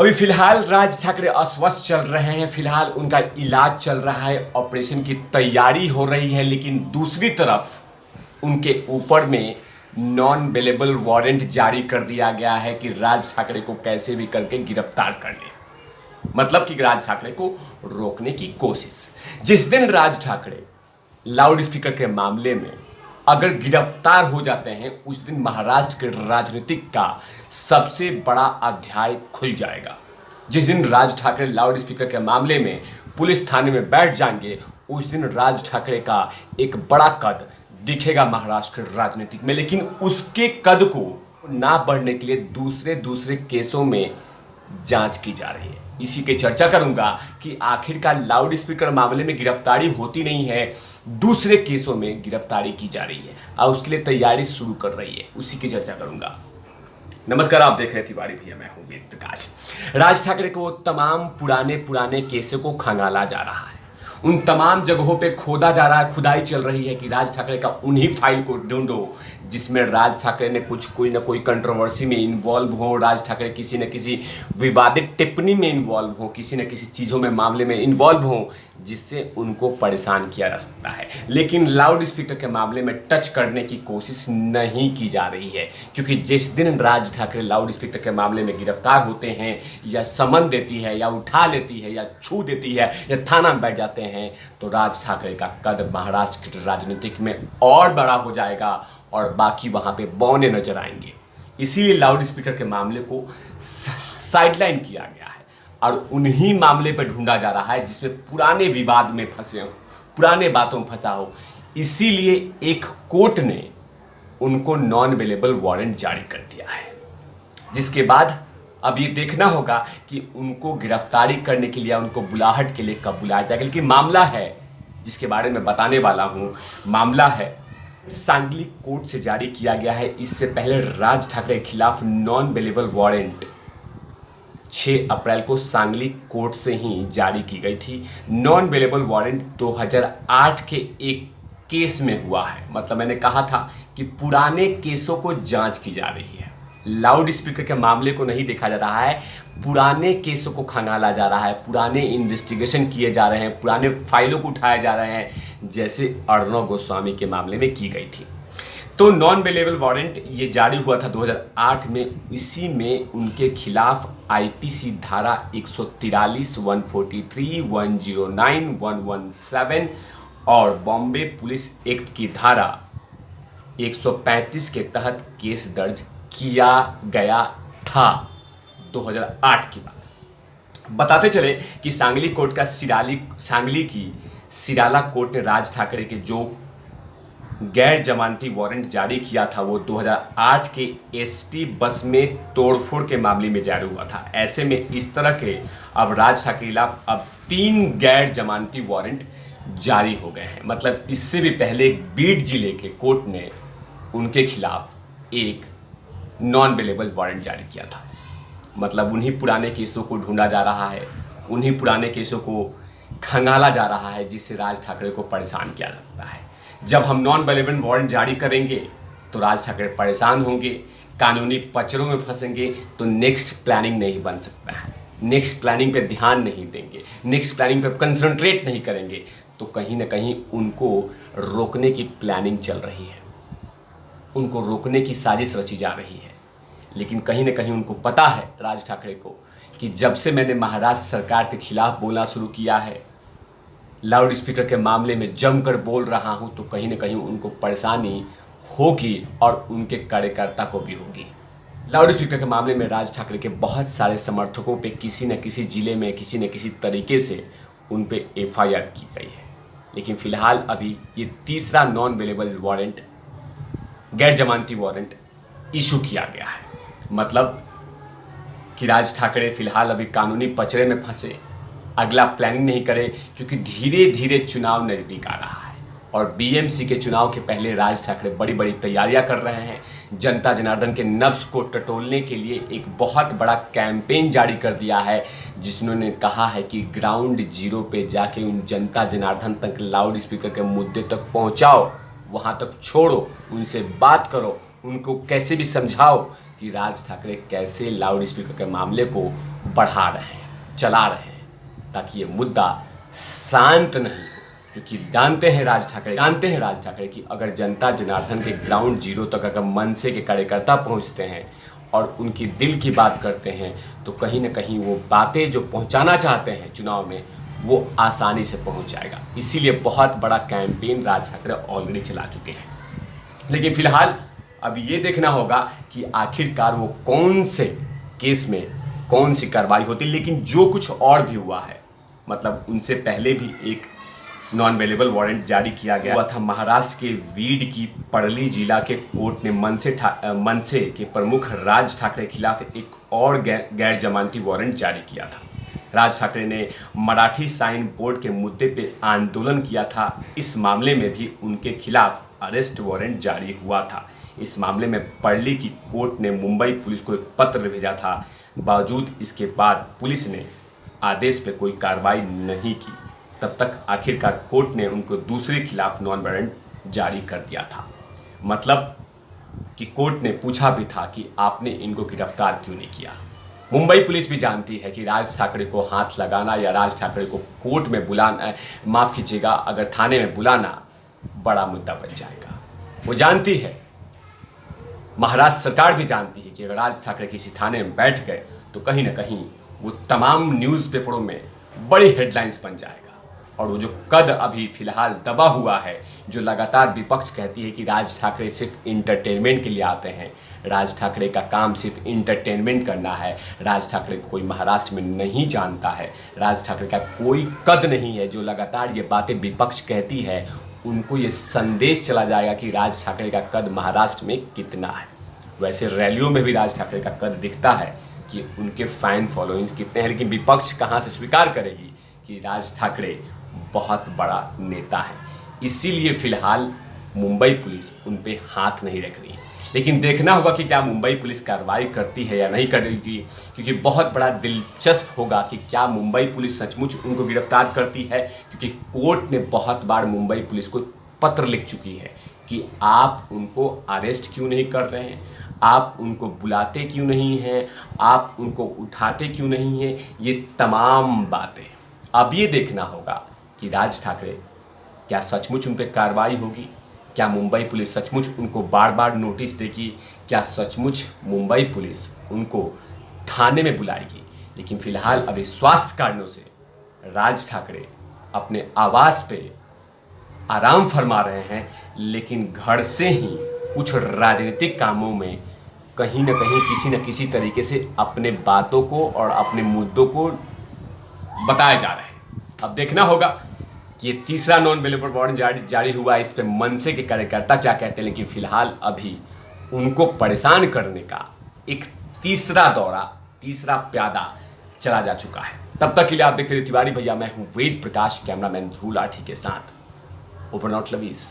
अभी फिलहाल राज ठाकरे अस्वस्थ चल रहे हैं। फिलहाल उनका इलाज चल रहा है, ऑपरेशन की तैयारी हो रही है, लेकिन दूसरी तरफ उनके ऊपर में नॉन बेलेबल वारंट जारी कर दिया गया है कि राज ठाकरे को कैसे भी करके गिरफ्तार कर ले। मतलब कि राज ठाकरे को रोकने की कोशिश। जिस दिन राज ठाकरे लाउड स्पीकर के मामले में अगर गिरफ्तार हो जाते हैं, उस दिन महाराष्ट्र के राजनीतिक का सबसे बड़ा अध्याय खुल जाएगा। जिस दिन राज ठाकरे लाउड स्पीकर के मामले में पुलिस थाने में बैठ जाएंगे, उस दिन राज ठाकरे का एक बड़ा कद दिखेगा महाराष्ट्र के राजनीतिक में। लेकिन उसके कद को ना बढ़ने के लिए दूसरे केसों में जांच की जा रही है। इसी की चर्चा करूंगा कि आखिरकार लाउड स्पीकर मामले में गिरफ्तारी होती नहीं है, दूसरे केसों में गिरफ्तारी की जा रही है और उसके लिए तैयारी शुरू कर रही है। उसी की चर्चा करूंगा। नमस्कार, आप देख रहे हैं तिवारी भैया, मैं हूं वेद प्रकाश। राज ठाकरे को तमाम पुराने केसों को खंगाला जा रहा है, उन तमाम जगहों पे खोदा जा रहा है, खुदाई चल रही है कि राज ठाकरे का उन्हीं फाइल को ढूंढो जिसमें राज ठाकरे ने कोई ना कोई कंट्रोवर्सी में इन्वॉल्व हो, राज ठाकरे किसी न किसी विवादित टिप्पणी में इन्वॉल्व हो, किसी न किसी चीज़ों में मामले में इन्वॉल्व हो, जिससे उनको परेशान किया जा सकता है। लेकिन लाउड स्पीकर के मामले में टच करने की कोशिश नहीं की जा रही है, क्योंकि जिस दिन राज ठाकरे लाउड स्पीकर के मामले में गिरफ्तार होते हैं, या समन देती है, या उठा लेती है, या छू देती है, या थाना में बैठ जाते हैं, तो राज ठाकरे का कद महाराष्ट्र के राजनीतिक में और बड़ा हो जाएगा और बाकी वहां पे बौने नजर आएंगे। इसीलिए लाउड स्पीकर के मामले को साइडलाइन किया गया है और उन्हीं मामले पर ढूंढा जा रहा है जिसमें पुराने विवाद में फंसे हो, पुराने बातों में फंसा हो। इसीलिए एक कोर्ट ने उनको नॉन अवेलेबल वारंट जारी कर दिया है, जिसके बाद अब ये देखना होगा कि उनको गिरफ्तारी करने के लिए, उनको बुलाहट के लिए कब बुलाया जाएगा। लेकिन मामला है जिसके बारे में बताने वाला हूं, मामला है सांगली कोर्ट से जारी किया गया है। इससे पहले राज ठाकरे के खिलाफ नॉन अवेलेबल वारंट 6 अप्रैल को सांगली कोर्ट से ही जारी की गई थी। नॉन अवेलेबल वारंट 2008 के एक केस में हुआ है। मतलब मैंने कहा था कि पुराने केसों को जांच की जा रही है, लाउड स्पीकर के मामले को नहीं देखा जा रहा है, पुराने केसों को खंगाला जा रहा है, पुराने इन्वेस्टिगेशन किए जा रहे हैं, पुराने फाइलों को उठाए जा रहे हैं, जैसे अर्णव गोस्वामी के मामले में की गई थी। तो नॉन अवेलेबल वारंट ये जारी हुआ था 2008 में। इसी में उनके खिलाफ आईपीसी धारा 143, 143, 109, 117 और बॉम्बे पुलिस एक्ट की धारा 135 के तहत केस दर्ज किया गया था 2008 की बात। बताते चले कि सांगली कोर्ट का सांगली की सिराला कोर्ट ने राज ठाकरे के जो गैर जमानती वारंट जारी किया था, वो 2008 के एसटी बस में तोड़फोड़ के मामले में जारी हुआ था। ऐसे में इस तरह के अब राज ठाकरे के खिलाफ अब 3 गैर जमानती वारंट जारी हो गए हैं। मतलब इससे भी पहले बीड जिले के कोर्ट ने उनके खिलाफ एक नॉन अवेलेबल वारंट जारी किया था। मतलब उन्हीं पुराने केसों को ढूंढा जा रहा है, उन्हीं पुराने केसों को खंगाला जा रहा है, जिससे राज ठाकरे को परेशान किया जा सकता है। जब हम नॉन अवेलेबल वारंट जारी करेंगे तो राज ठाकरे परेशान होंगे, कानूनी पचड़ों में फंसेंगे, तो नेक्स्ट प्लानिंग नहीं बन सकता है। नेक्स्ट प्लानिंग पे ध्यान नहीं देंगे, नेक्स्ट प्लानिंग पे कंसंट्रेट नहीं करेंगे, तो कहीं ना कहीं उनको रोकने की प्लानिंग चल रही है, उनको रोकने की साजिश रची जा रही है। लेकिन कहीं ना कहीं उनको पता है, राज ठाकरे को, कि जब से मैंने महाराष्ट्र सरकार के खिलाफ बोलना शुरू किया है, लाउड स्पीकर के मामले में जमकर बोल रहा हूं, तो कहीं ना कहीं उनको परेशानी होगी और उनके कार्यकर्ता को भी होगी। लाउड स्पीकर के मामले में राज ठाकरे के बहुत सारे समर्थकों पे किसी न किसी जिले में किसी न किसी तरीके से उन पे एफआईआर की गई है। लेकिन फिलहाल अभी ये तीसरा नॉन अवेलेबल वारंट, गैर जमानती वारंट इशू किया गया है। मतलब कि राज ठाकरे फिलहाल अभी कानूनी पचड़े में फंसे, अगला प्लानिंग नहीं करे, क्योंकि धीरे धीरे चुनाव नज़दीक आ रहा है और बीएमसी के चुनाव के पहले राज ठाकरे बड़ी बड़ी तैयारियां कर रहे हैं। जनता जनार्दन के नब्ज को टटोलने के लिए एक बहुत बड़ा कैंपेन जारी कर दिया है, जिसने कहा है कि ग्राउंड जीरो पे जाके उन जनता जनार्दन तक लाउड स्पीकर के मुद्दे तक पहुंचाओ, वहां तक छोड़ो, उनसे बात करो, उनको कैसे भी समझाओ कि राज ठाकरे कैसे लाउड स्पीकर के मामले को बढ़ा रहे हैं, चला रहे हैं, ताकि ये मुद्दा शांत नहीं हो। क्योंकि जानते हैं राज ठाकरे कि अगर जनता जनार्दन के ग्राउंड जीरो तक अगर मनसे के कार्यकर्ता पहुंचते हैं और उनकी दिल की बात करते हैं, तो कहीं ना कहीं वो बातें जो पहुंचाना चाहते हैं चुनाव में, वो आसानी से पहुंच जाएगा। इसीलिए बहुत बड़ा कैंपेन राज ठाकरे ऑलरेडी चला चुके हैं। लेकिन फिलहाल अब ये देखना होगा कि आखिरकार वो कौन से केस में कौन सी कार्रवाई होती। लेकिन जो कुछ और भी हुआ है, मतलब उनसे पहले भी एक नॉन अवेलेबल वारंट जारी किया गया हुआ था। महाराष्ट्र के वीड की परली जिला के कोर्ट ने मनसे के प्रमुख राज ठाकरे के खिलाफ एक और गैर जमानती वारंट जारी किया था। राज ठाकरे ने मराठी साइन बोर्ड के मुद्दे पे आंदोलन किया था। इस मामले में भी उनके खिलाफ अरेस्ट वारंट जारी हुआ था। इस मामले में परली की कोर्ट ने मुंबई पुलिस को एक पत्र भेजा था। बावजूद इसके बाद पुलिस ने आदेश पे कोई कार्रवाई नहीं की। तब तक आखिरकार कोर्ट ने उनको दूसरे खिलाफ नॉन वारंट जारी कर दिया था। मतलब कि कोर्ट ने पूछा भी था कि आपने इनको गिरफ्तार क्यों नहीं किया। मुंबई पुलिस भी जानती है कि राज ठाकरे को हाथ लगाना या राज ठाकरे को कोर्ट में बुलाना, माफ़ कीजिएगा, अगर थाने में बुलाना बड़ा मुद्दा बन जाएगा। वो जानती है, महाराष्ट्र सरकार भी जानती है कि अगर राज ठाकरे किसी थाने में बैठ गए तो कहीं ना कहीं वो तमाम न्यूज़पेपरों में बड़ी हेडलाइंस बन जाएगा। और वो जो कद अभी फिलहाल दबा हुआ है, जो लगातार विपक्ष कहती है कि राज ठाकरे सिर्फ इंटरटेनमेंट के लिए आते हैं, राज ठाकरे का काम सिर्फ इंटरटेनमेंट करना है, राज ठाकरे को कोई महाराष्ट्र में नहीं जानता है, राज ठाकरे का कोई कद नहीं है, जो लगातार ये बातें विपक्ष कहती है, उनको ये संदेश चला जाएगा कि राज ठाकरे का कद महाराष्ट्र में कितना है। वैसे रैलियों में भी राज ठाकरे का कद दिखता है कि उनके फैन फॉलोइंग्स कितने हैं, लेकिन विपक्ष कहाँ से स्वीकार करेगी कि राज ठाकरे बहुत बड़ा नेता है। इसीलिए फिलहाल मुंबई पुलिस उन पे हाथ नहीं रख रही है। लेकिन देखना होगा कि क्या मुंबई पुलिस कार्रवाई करती है या नहीं करेगी, क्योंकि बहुत बड़ा दिलचस्प होगा कि क्या मुंबई पुलिस सचमुच उनको गिरफ्तार करती है। क्योंकि कोर्ट ने बहुत बार मुंबई पुलिस को पत्र लिख चुकी है कि आप उनको अरेस्ट क्यों नहीं कर रहे हैं, आप उनको बुलाते क्यों नहीं हैं, आप उनको उठाते क्यों नहीं हैं। ये तमाम बातें अब ये देखना होगा कि राज ठाकरे क्या सचमुच उन पर कार्रवाई होगी, क्या मुंबई पुलिस सचमुच उनको बार बार नोटिस देगी, क्या सचमुच मुंबई पुलिस उनको थाने में बुलाएगी। लेकिन फिलहाल अभी स्वास्थ्य कारणों से राज ठाकरे अपने आवास पे आराम फरमा रहे हैं, लेकिन घर से ही कुछ राजनीतिक कामों में कहीं ना कहीं किसी न किसी तरीके से अपने बातों को और अपने मुद्दों को बताए जा रहे हैं। अब देखना होगा कि ये तीसरा नॉन अवेलेबल वारंट जारी हुआ है, इस पे मनसे के कार्यकर्ता क्या कहते हैं। लेकिन फिलहाल अभी उनको परेशान करने का एक तीसरा प्यादा चला जा चुका है। तब तक के लिए आप देखते रहिए तिवारी भैया, मैं हूं वेद प्रकाश, कैमरामैन ध्रुव लाठी के साथ। Over not lovies.